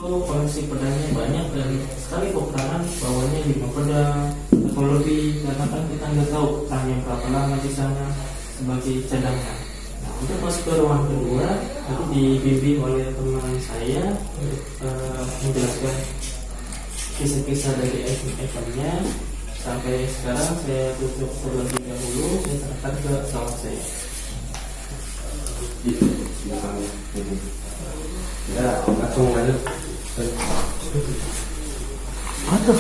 koleksi pedangnya banyak dan sekali peperangan bawanya 5 pedang atau lebih, karena kan kita nggak tahu hanya berapa lama di sana sebagai cadangan. Nah, untuk masuk ke ruang kedua, aku dibimbing oleh teman saya untuk menjelaskan kisah-kisah dari item-itemnya. Sampai sekarang saya tutup terlebih dahulu, saya serahkan ke kawan saya. Ya, langsung lanjut. Aduh.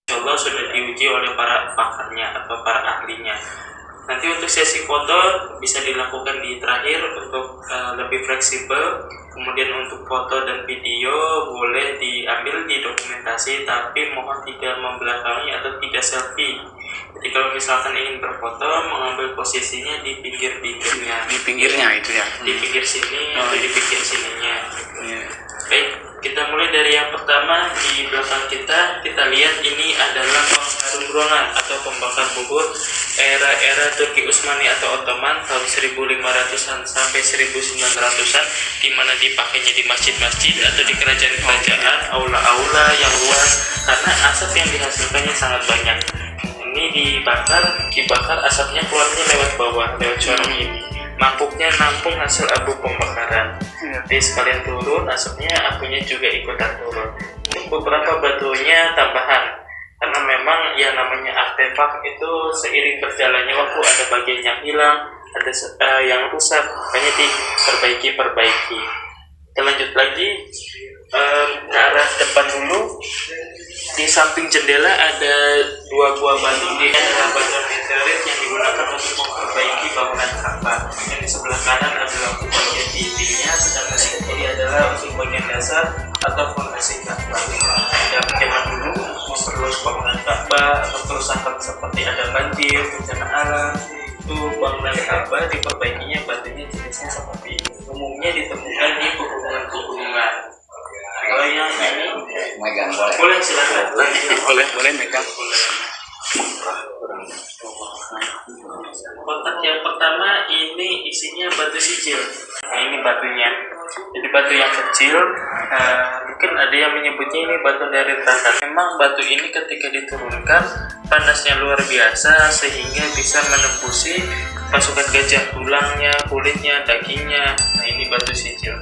Allah sudah diuji oleh para pakarnya atau para ahlinya. Nanti untuk sesi foto bisa dilakukan di terakhir untuk lebih fleksibel. Kemudian untuk foto dan video boleh diambil di dokumentasi, tapi mohon tidak membelakangi atau tidak selfie. Jadi kalau misalkan ingin berfoto, mengambil posisinya di pinggir-pinggirnya. Di pinggirnya itu ya. Di pinggir sini atau di pinggir sininya. Iya. Baik, kita mulai dari yang pertama. Di belakang kita lihat ini adalah pengharum ruangan atau pembakar bubur era Turki Utsmani atau Ottoman tahun 1500-an sampai 1900-an, di mana dipakainya di masjid-masjid atau di kerajaan-kerajaan, aula-aula yang luas, karena asap yang dihasilkannya sangat banyak. Ini dibakar asapnya keluarnya lewat bawah, lewat corong ini. Mangkuknya nampung hasil abu pembakaran. Jadi sekalian turun, asapnya, apinya juga ikutan turun. Untuk beberapa batunya tambahan, karena memang yang namanya artefak itu seiring berjalannya waktu ada bagian yang hilang, ada yang rusak, makanya diperbaiki. Kita lanjut lagi ke arah depan dulu. Di samping jendela ada 2 buah batu, di adalah batu meteorit yang digunakan untuk memperbaiki bangunan Ka'bah. Yang di sebelah kanan adalah untuk bagian dindingnya, sedangkan yang kiri adalah untuk bagian dasar atau fondasi Ka'bah. Dan zaman dulu memperluas bangunan Ka'bah atau kerusakan seperti ada banjir, bencana alam, itu bangunan Ka'bah diperbaikinya batunya jenisnya seperti ini. Umumnya ditemukan di pegunungan-pegunungan. Kalau yang ini Megang boleh silakan. boleh megang. Kotak yang pertama ini isinya batu sijil. Nah, ini batunya. Jadi batu yang kecil, mungkin ada yang menyebutnya ini batu dari neraka. Memang batu ini ketika diturunkan panasnya luar biasa sehingga bisa menembusi pasukan gajah, tulangnya, kulitnya, dagingnya. Nah, ini batu sijil.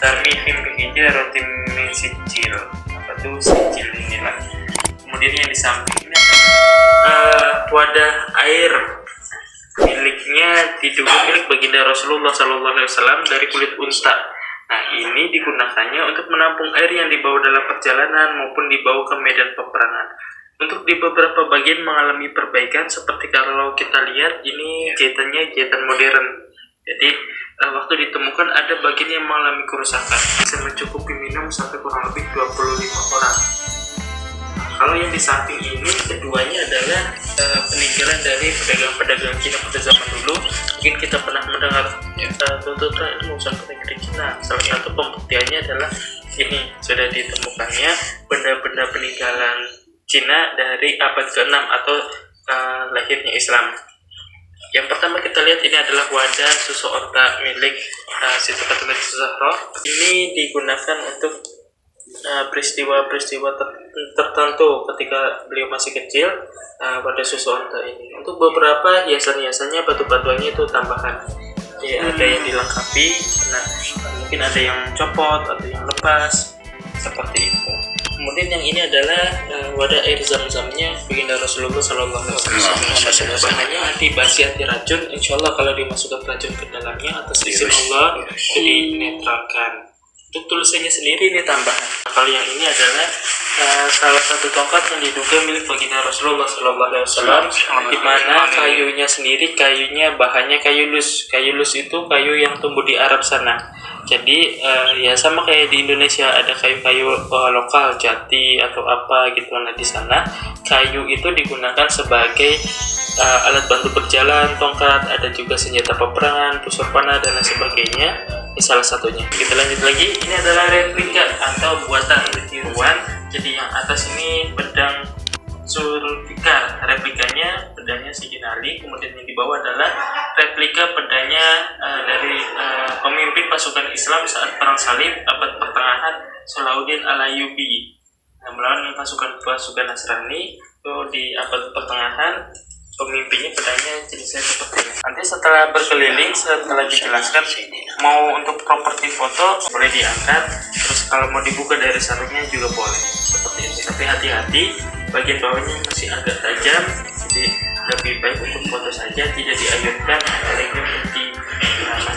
Tarmihim bihijah rotim min sijil. Batu sijil inilah. Kemudian yang di samping ini wadah air miliknya diduga milik baginda Rasulullah SAW dari kulit unta. Nah, ini digunakannya untuk menampung air yang dibawa dalam perjalanan maupun dibawa ke medan peperangan. Untuk di beberapa bagian mengalami perbaikan, seperti kalau kita lihat ini jahitan modern. Jadi waktu ditemukan ada bagian yang mengalami kerusakan, bisa mencukupi minum sampai kurang lebih 25 orang. Kalau yang di samping ini keduanya adalah peninggalan dari pedagang-pedagang Cina pada zaman dulu. Mungkin kita pernah mendengar tuntutan itu merupakan negeri Cina. Salah satu pembuktiannya adalah ini sudah ditemukannya benda-benda peninggalan Cina dari abad ke-6 atau lahirnya Islam. Yang pertama kita lihat ini adalah wadah susu onta milik Siti Fatimah Zahra. Ini digunakan untuk peristiwa-peristiwa tertentu ketika beliau masih kecil. Wadah susu onta ini untuk beberapa hiasan-hiasannya, batu-batuannya itu tambahan. Ya, ada yang dilengkapi, nah, mungkin ada yang copot atau yang lepas seperti itu. Kemudian yang ini adalah wadah air zam-zamnya baginda Rasulullah SAW. Bahannya anti basi, anti racun. Insya Allah kalau dimasukkan racun ke dalamnya atas izin Allah dinetralkan. Untuk tulisannya sendiri ini tambahan. Kalau yang ini adalah salah satu tongkat yang diduga milik baginda Rasulullah SAW, di mana kayunya sendiri, bahannya kayu lus. Kayu lus itu kayu yang tumbuh di Arab sana. Jadi ya sama kayak di Indonesia ada kayu-kayu lokal, jati atau apa gitu. Nah, di sana kayu itu digunakan sebagai alat bantu berjalan, tongkat, ada juga senjata peperangan, busur panah dan lain sebagainya. Ini salah satunya. Kita lanjut lagi. Ini adalah replika atau buatan tiruan. Jadi yang atas ini pedang Sayyidina Ali. Kemudian yang di bawah adalah replika pedanya dari pemimpin pasukan Islam saat perang salib abad pertengahan, Salahuddin Al-Ayyubi, melawan pasukan Nasrani itu di abad pertengahan. Pemimpinnya pedanya jenisnya seperti ini. Nanti setelah berkeliling, setelah dijelaskan, mau untuk properti foto boleh diangkat, terus kalau mau dibuka dari sarungnya juga boleh seperti ini. Tapi hati-hati, bagian bawahnya masih agak tajam, jadi lebih baik untuk foto saja, tidak dianjurkan apalagi untuk digunakan.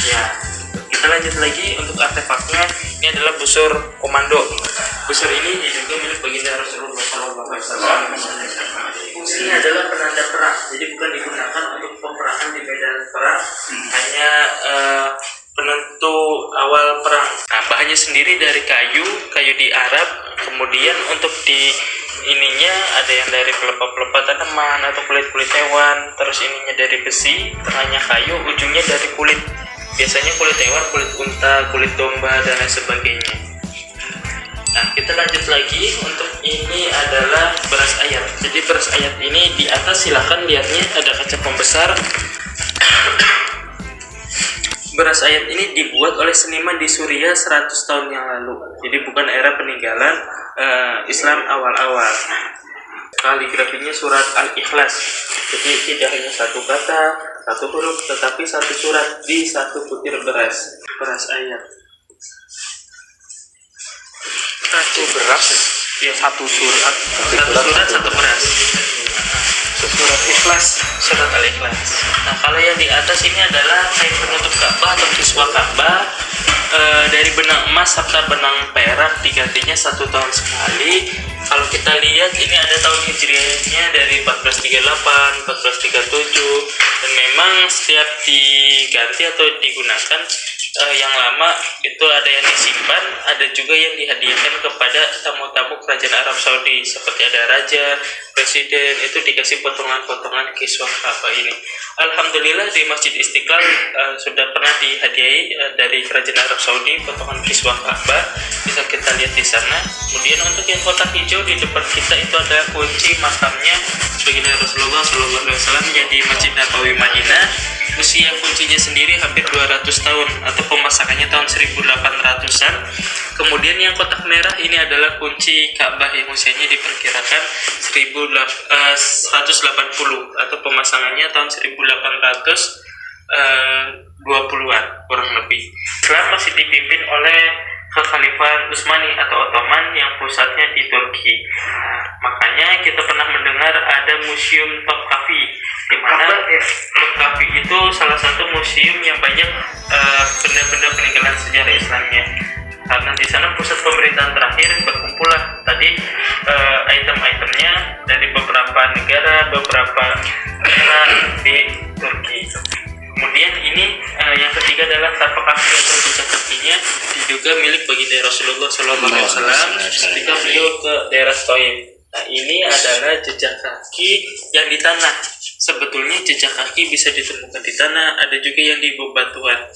Ya, kita lanjut lagi untuk artefaknya. Ini adalah busur komando. Busur ini diduga milik baginda Rasulullah SAW. Fungsinya adalah penanda perang, jadi bukan digunakan untuk peperangan di medan perang, hanya penentu awal perang. Nah, bahannya sendiri dari kayu di Arab. Kemudian untuk di ininya ada yang dari pelepah-pelepah tanaman atau kulit-kulit hewan, terus ininya dari besi, tengahnya kayu, ujungnya dari kulit. Biasanya kulit hewan, kulit unta, kulit domba dan lain sebagainya. Nah, kita lanjut lagi. Untuk ini adalah beras ayat. Jadi beras ayat ini di atas silahkan lihatnya ada kaca pembesar. Beras ayat ini dibuat oleh seniman di Suriah 100 tahun yang lalu. Jadi bukan era peninggalan Islam awal-awal. Kaligrafinya surat Al-Ikhlas. Jadi tidak hanya satu kata, satu huruf, tetapi satu surat di satu butir beras. Beras ayat. Itu beras Ya, satu surat. satu beras. Surat Ikhlas, surat Al-Ikhlas. Nah, kalau yang di atas ini adalah kain penutup Ka'bah atau kiswah Ka'bah dari benang emas serta benang perak, digantinya 1 tahun sekali. Kalau kita lihat ini ada tahun hijriahnya dari 1438, 1437, dan memang setiap diganti atau digunakan yang lama itu ada yang disimpan, ada juga yang dihadiahkan kepada tamu-tamu kerajaan Arab Saudi, seperti ada raja, presiden, itu dikasih potongan-potongan kiswah Ka'bah ini. Alhamdulillah di Masjid Istiqlal sudah pernah dihadiahi dari kerajaan Arab Saudi potongan kiswah Ka'bah, bisa kita lihat di sana. Kemudian untuk yang kotak hijau di depan kita itu ada kunci makamnya baginda Rasulullah SAW yang di Masjid Nabawi Madinah. Usia kuncinya sendiri hampir 200 tahun atau pemasakannya tahun 1800-an. Kemudian yang kotak merah ini adalah kunci Ka'bah yang usianya diperkirakan 180 atau pemasangannya tahun 1820-an kurang lebih. Islam masih dipimpin oleh Kekhalifahan Utsmani atau Ottoman yang pusatnya di Turki. Makanya kita pernah mendengar ada museum Topkapi, di mana Topkapi itu salah satu museum yang banyak benda-benda peninggalan sejarah Islamnya. Karena di sana pusat pemerintahan terakhir berkumpullah tadi item-itemnya dari beberapa negara, beberapa daerah di Turki. Kemudian ini yang ketiga adalah tapak kaki atau jejak kakinya, diduga milik baginda Rasulullah SAW ketika beliau ke daerah Thaif. Nah, ini adalah jejak kaki yang di tanah. Sebetulnya jejak kaki bisa ditemukan di tanah, ada juga yang di bebatuan.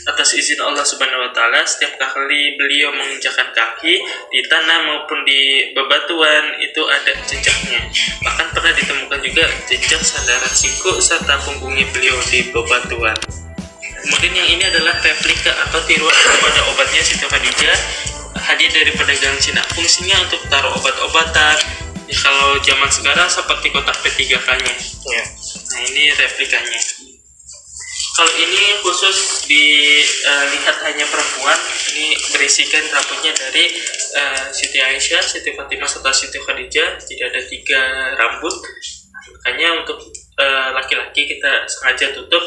Atas izin Allah Subhanahu wa taala, setiap kali beliau menginjakkan kaki di tanah maupun di bebatuan itu ada jejaknya. Bahkan pernah ditemukan juga jejak sandaran siku serta punggungnya beliau di bebatuan. Kemudian yang ini adalah replika atau tiruan kepada obatnya Siti Khadijah, hadiah dari pedagang Cina. Fungsinya untuk taruh obat-obatan. Ya, kalau zaman sekarang seperti kotak P3K-nya. Ya. Nah, ini replikanya. Kalau ini khusus dilihat hanya perempuan, ini berisikan rambutnya dari Siti Aisyah, Siti Fatimah serta Siti Khadijah. Jadi ada 3 rambut. Makanya untuk laki-laki kita sengaja tutup,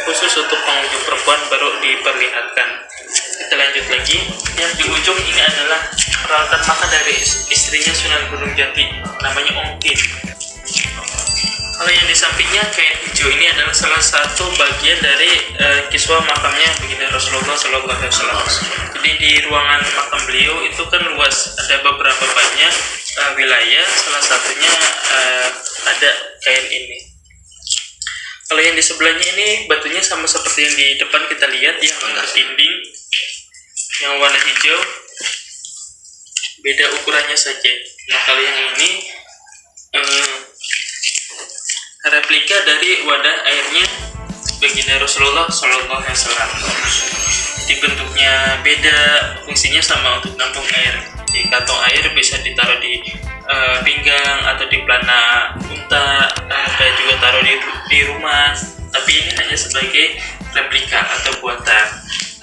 khusus untuk pengunjung perempuan baru diperlihatkan. Kita lanjut lagi. Yang di ujung ini adalah peralatan makan dari istrinya Sunan Gunung Jati, namanya Ongkin. Kalau yang di sampingnya kain hijau ini adalah salah satu bagian dari kiswah makamnya baginda Rasulullah SAW. Jadi di ruangan makam beliau itu kan luas, ada beberapa banyak wilayah, salah satunya ada kain ini. Kalau yang di sebelahnya ini batunya sama seperti yang di depan kita lihat, yang dinding yang warna hijau, beda ukurannya saja. Nah, kalau yang ini replika dari wadah airnya baginda Rasulullah Shallallahu Alaihi Wasallam. Jadi bentuknya beda, fungsinya sama untuk nampung air. Di kantong air bisa ditaruh di pinggang atau di pelana unta, ada juga taruh di rumah. Tapi ini hanya sebagai replika atau buatan.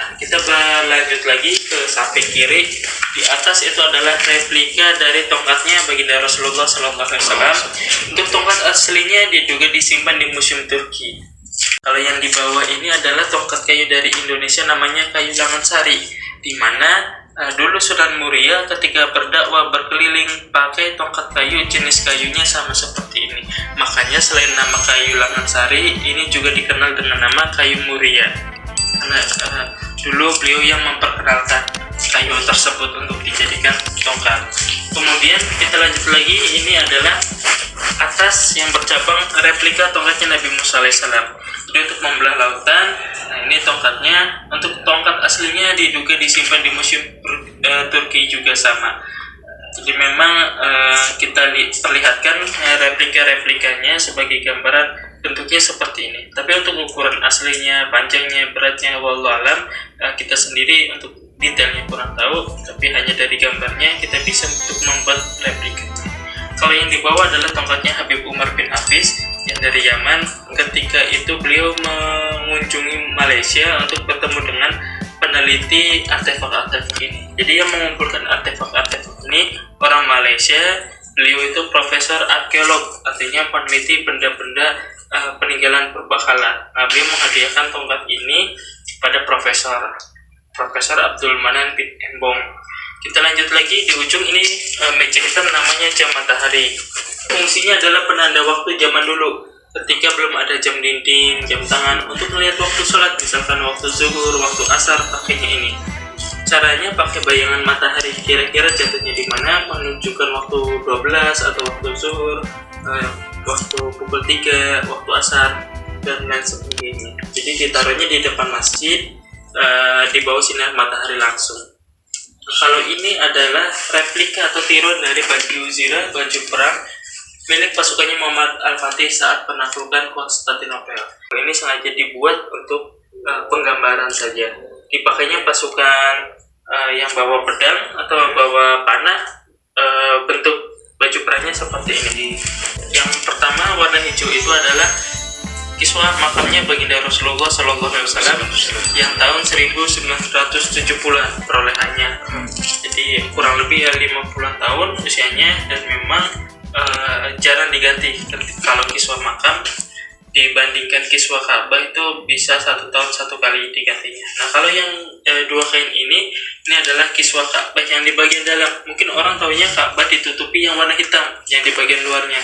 Nah, kita lanjut lagi ke samping kiri. Di atas itu adalah replika dari tongkatnya baginda Rasulullah SAW. Untuk tongkat aslinya juga disimpan di Museum Turki. Kalau yang di bawah ini adalah tongkat kayu dari Indonesia, namanya kayu Langansari, di mana dulu Sunan Muria ketika berdakwah berkeliling pakai tongkat kayu, jenis kayunya sama seperti ini. Makanya selain nama kayu Langansari, ini juga dikenal dengan nama kayu Muria. Karena dulu beliau yang memperkenalkan kayu tersebut untuk dijadikan tongkat. Kemudian kita lanjut lagi, ini adalah atas yang bercabang replika tongkatnya Nabi Musa alaihissalam. Jadi untuk membelah lautan. Nah, ini tongkatnya. Untuk tongkat aslinya diduga disimpan di Museum Turki juga sama. Jadi memang kita perlihatkan replika-replikanya sebagai gambaran bentuknya seperti ini. Tapi untuk ukuran aslinya, panjangnya, beratnya, wallahu alam, kita sendiri untuk detailnya kurang tahu. Tapi hanya dari gambarnya kita bisa untuk membuat replika. Kalau yang di bawah adalah tongkatnya Habib Umar bin Hafiz yang dari Yaman. Ketika itu beliau mengunjungi Malaysia untuk bertemu dengan peneliti artefak-artefak ini. Jadi yang mengumpulkan artefak-artefak ini orang Malaysia. Beliau itu profesor arkeolog, artinya peneliti benda-benda peninggalan purbakala. Nah, beliau menghadiahkan tongkat ini pada Profesor Abdul Manan bin Embong. Kita lanjut lagi, di ujung ini meja hitam namanya jam matahari. Fungsinya adalah penanda waktu zaman dulu. Ketika belum ada jam dinding, jam tangan, untuk melihat waktu sholat, misalkan waktu zuhur, waktu asar, pakainya ini. Caranya pakai bayangan matahari, kira-kira jatuhnya di mana, menunjukkan waktu 12 atau waktu zuhur, waktu pukul 3, waktu asar, dan lain sebagainya. Jadi ditaruhnya di depan masjid, di bawah sinar matahari langsung. Kalau ini adalah replika atau tiruan dari baju zirah, baju perang milik pasukannya Muhammad Al-Fatih saat penaklukan Konstantinopel. Ini sengaja dibuat untuk penggambaran saja. Dipakainya pasukan yang bawa pedang atau bawa panah, bentuk baju perangnya seperti ini. Yang pertama warna hijau itu adalah kiswah makamnya baginda Rasulullah SAW yang tahun 1970-an perolehannya. Jadi kurang lebih 50-an tahun usianya, dan memang jarang diganti. Kalau kiswah makam dibandingkan kiswah Ka'bah itu bisa 1 tahun 1 kali digantinya. Nah, kalau yang dua kain ini adalah kiswah Ka'bah yang di bagian dalam. Mungkin orang taunya Ka'bah ditutupi yang warna hitam yang di bagian luarnya.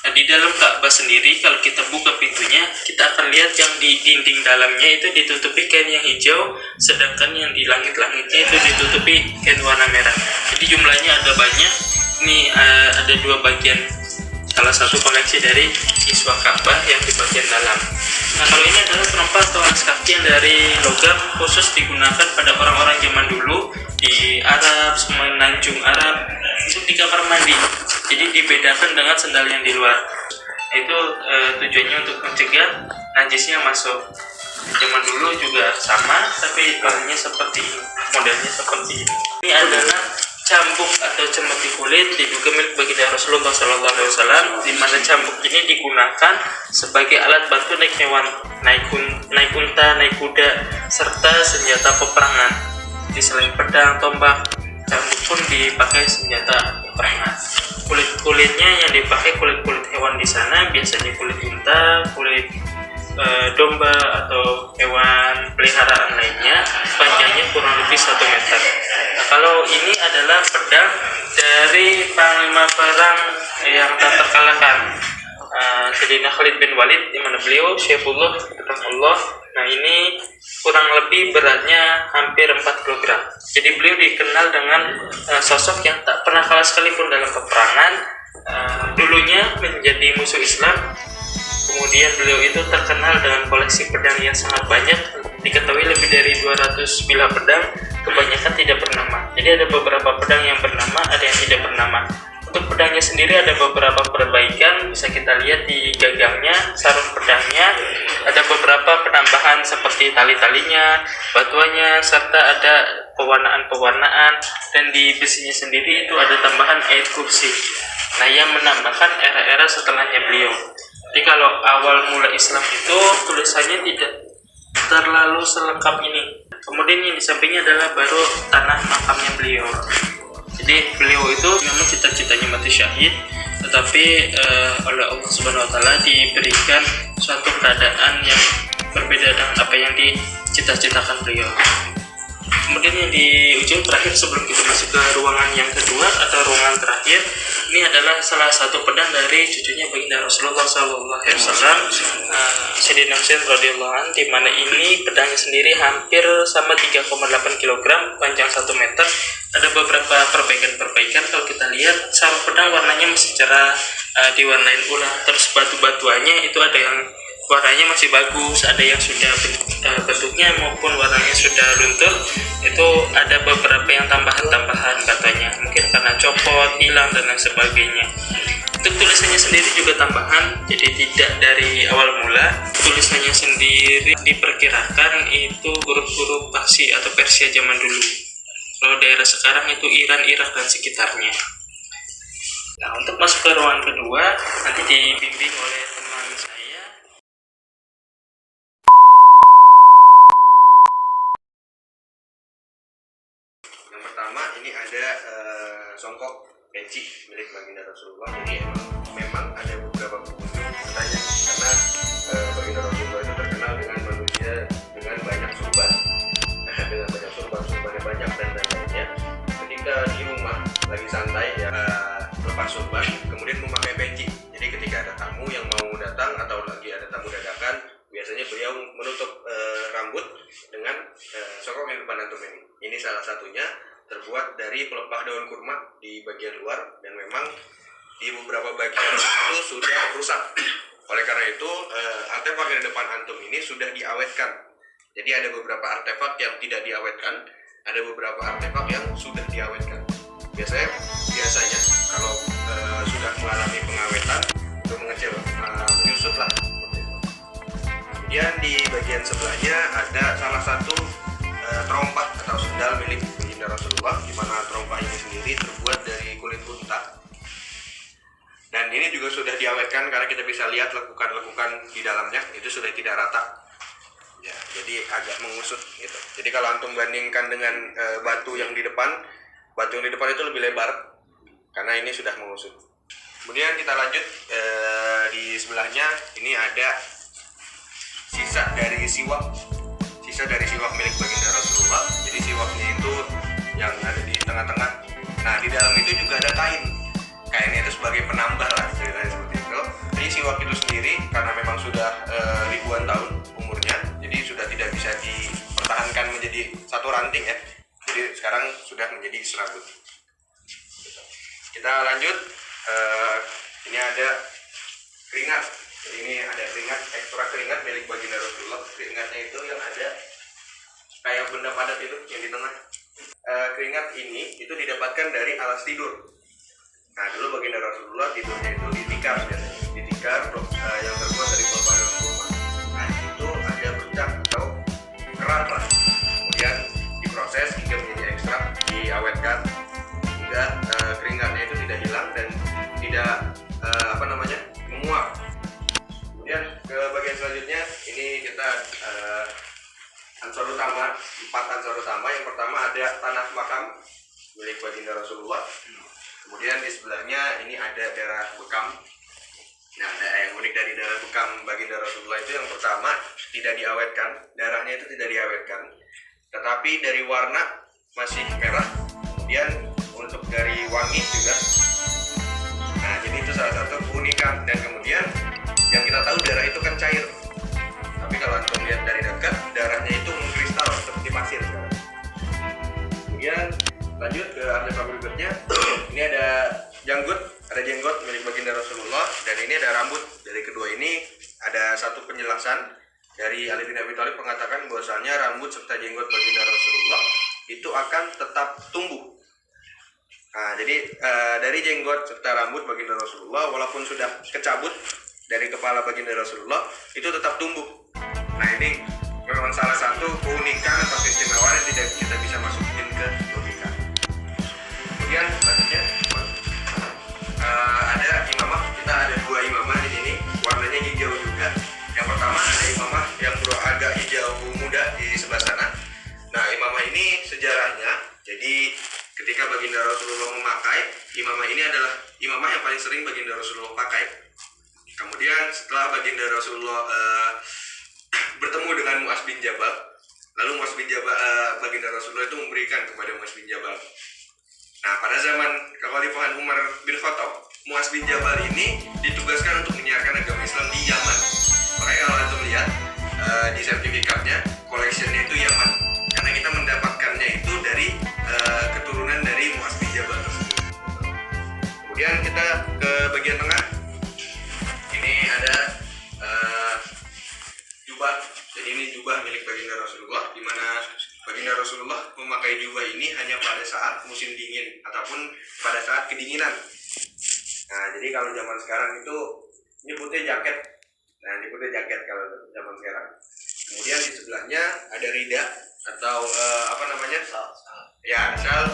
Nah, di dalam Ka'bah sendiri kalau kita buka pintunya, kita akan lihat yang di dinding dalamnya itu ditutupi kain yang hijau, sedangkan yang di langit-langitnya itu ditutupi kain warna merah. Jadi jumlahnya ada banyak. Ini ada 2 bagian, salah satu koleksi dari kiswah Ka'bah yang di bagian dalam. Nah, kalau ini adalah perempat atau alas kaki yang dari logam, khusus digunakan pada orang-orang zaman dulu di Arab, semenanjung Arab, untuk di kamar mandi. Jadi dibedakan dengan sendal yang di luar. Itu tujuannya untuk mencegah najisnya masuk. Zaman dulu juga sama, tapi bahannya seperti ini, modelnya seperti ini. Ini adalah cambuk atau cemeti kulit, diduga milik baginda Rasulullah SAW, di mana cambuk ini digunakan sebagai alat bantu naik hewan, naik unta, naik kuda, serta senjata peperangan. Di selain pedang, tombak, cambuk pun dipakai senjata peperangan. Kulit-kulitnya yang dipakai kulit-kulit hewan di sana, biasanya kulit unta, kulit domba atau hewan peliharaan lainnya. Panjangnya kurang lebih 1 meter. Nah, kalau ini adalah pedang dari panglima perang yang tak terkalahkan, Sayyidina Khalid bin Walid, di mana beliau Syaifullah Allah. Nah, ini kurang lebih beratnya hampir 4 kg. Jadi beliau dikenal dengan sosok yang tak pernah kalah sekalipun dalam peperangan. Dulunya menjadi musuh Islam. Kemudian beliau itu terkenal dengan koleksi pedang yang sangat banyak. Diketahui lebih dari 200 bilah pedang, kebanyakan tidak bernama. Jadi ada beberapa pedang yang bernama, ada yang tidak bernama. Untuk Untuk pedangnya sendiri ada beberapa perbaikan, bisa kita lihat di gagangnya, sarung pedangnya, ada beberapa penambahan seperti tali-talinya, batuannya, serta ada pewarnaan-pewarnaan, dan di besinya sendiri itu ada tambahan ayat kursi. Nah, yang menambahkan era-era setelahnya beliau. Jadi kalau awal mula Islam itu tulisannya tidak terlalu selengkap ini. Kemudian yang di sampingnya adalah baru tanah makamnya beliau. Jadi beliau itu memang cita-citanya mati syahid, tetapi oleh Allah Subhanahu Wa Taala diberikan suatu keadaan yang berbeda dengan apa yang dicita-citakan beliau. Kemudian yang di ujung terakhir sebelum kita masuk ke ruangan yang kedua atau ruangan terakhir, ini adalah salah satu pedang dari cucunya baginda Rasulullah SAW, Sayyidina Husain radhiyallahu anhu, di mana ini pedangnya sendiri hampir sama 3,8 kg, panjang 1 meter. Ada beberapa perbaikan-perbaikan. Kalau kita lihat sarung pedang warnanya masih cerah, diwarnain ulang. Terus batu-batuannya itu ada yang warnanya masih bagus, ada yang sudah bentuknya maupun warnanya sudah luntur. Itu ada beberapa yang tambahan-tambahan katanya, mungkin karena copot, hilang dan lain sebagainya. Untuk tulisannya sendiri juga tambahan, jadi tidak dari awal mula. Tulisannya sendiri diperkirakan itu huruf-huruf Parsi atau Persia zaman dulu. Kalau daerah sekarang itu Iran, Irak dan sekitarnya. Nah, untuk masuk ke ruangan kedua nanti dibimbing oleh teman saya. Yang pertama ini ada songkok peci milik baginda Rasulullah. Ini memang ada beberapa pengunjung bertanya karena baginda Rasulullah itu terkenal dengan manusia dengan banyak surban. Nah, dengan banyak surbannya banyak dan lainnya. Ketika di rumah lagi santai ya lepas surban, kemudian memakai peci. Jadi ketika ada tamu yang mau datang atau lagi ada tamu dadakan, biasanya beliau menutup rambut dengan songkok yang depan antum ini. Ini salah satunya terbuat dari pelepah daun kurma di bagian luar, dan memang di beberapa bagian itu sudah rusak. Oleh karena itu artefak yang di depan antum ini sudah diawetkan. Jadi ada beberapa artefak yang tidak diawetkan, ada beberapa artefak yang sudah diawetkan. Biasanya kalau sudah mengalami pengawetan itu mengecil, menyusut lah. Kemudian di bagian sebelahnya ada salah satu terompah atau sendal milik baginda Rasulullah, di mana terompah ini sendiri terbuat dari kulit unta. Dan ini juga sudah diawetkan karena kita bisa lihat lekukan-lekukan di dalamnya itu sudah tidak rata. Ya, jadi agak mengusut gitu. Jadi kalau antum bandingkan dengan batu yang di depan itu lebih lebar karena ini sudah mengusut. Kemudian kita lanjut di sebelahnya ini ada sisa dari siwak milik baginda Rasulullah. Jadi siwaknya itu yang ada di tengah-tengah. Nah, di dalam itu juga ada kain. Kainnya itu sebagai penambah lah, ceritanya seperti itu. Jadi siwak itu sendiri karena memang sudah ribuan tahun umurnya, jadi sudah tidak bisa dipertahankan menjadi satu ranting ya. Jadi sekarang sudah menjadi serabut. Kita lanjut. Ini ada keringat. Ini ada keringat, ekstra keringat milik baginda Rasulullah. Keringatnya itu yang ada kayak benda padat itu yang di tengah. Keringat ini itu didapatkan dari alas tidur. Nah, dulu baginda Rasulullah tidurnya itu ditikar biasanya. Ditikar yang terbuat dari pelepah daun kurma. Nah, itu ada bercak atau kerat lah. Kemudian diproses hingga menjadi ekstrak, diawetkan hingga keringatnya itu tidak hilang dan tidak menguap. Kemudian ke bagian selanjutnya ini kita ansor utama, 4 ansor utama. Yang pertama ada tanah makam milik baginda Rasulullah. Kemudian di sebelahnya ini ada darah bekam. Nah, yang unik dari darah bekam baginda Rasulullah itu yang pertama tidak diawetkan, darahnya itu tidak diawetkan, tetapi dari warna masih merah. Kemudian untuk dari wangi juga. Nah, jadi itu salah satu keunikan. Dan kemudian yang kita tahu darah itu kan cair, tapi kalau antum lihat dari dekat darahnya itu mengkristal seperti pasir. Kemudian lanjut ke artefak berikutnya. Ini ada janggut milik baginda Rasulullah, dan ini ada rambut. Dari kedua ini ada satu penjelasan dari Ali bin Abi Thalib mengatakan bahwasanya rambut serta jenggot baginda Rasulullah itu akan tetap tumbuh Nah, jadi dari jenggot serta rambut baginda Rasulullah, walaupun sudah kecabut dari kepala baginda Rasulullah, itu tetap tumbuh. Nah, ini memang salah satu keunikan atau keistimewaan yang tidak kita bisa masukin ke logika. Kemudian selanjutnya ada imamah. Kita ada 2 imamah di sini, warnanya hijau juga. Yang pertama ada imamah yang agak hijau muda di sebelah sana. Nah, imamah ini sejarahnya, jadi ketika baginda Rasulullah memakai, imamah ini adalah imamah yang paling sering baginda Rasulullah pakai. Kemudian setelah baginda Rasulullah bertemu dengan Mu'adz bin Jabal, lalu Mu'adz bin Jabal, baginda Rasulullah itu memberikan kepada Mu'adz bin Jabal. Nah, pada zaman kekhalifahan Umar bin Khattab, Mu'adz bin Jabal ini ditugaskan untuk menyiarkan agama Islam di Yaman. Makanya kalau antum lihat di sertifikatnya, collectionnya itu Yaman, karena kita mendapatkannya itu dari keturunan dari Mu'adz bin Jabal tersebut. Kemudian kita ke bagian tengah. Ini ada jubah. Jadi ini jubah milik baginda Rasulullah, di mana baginda Rasulullah memakai jubah ini hanya pada saat musim dingin ataupun pada saat kedinginan. Nah, jadi kalau zaman sekarang itu nyebutnya jaket. Nah, nyebutnya jaket kalau zaman sekarang. Kemudian di sebelahnya ada rida atau apa namanya? Ya, shal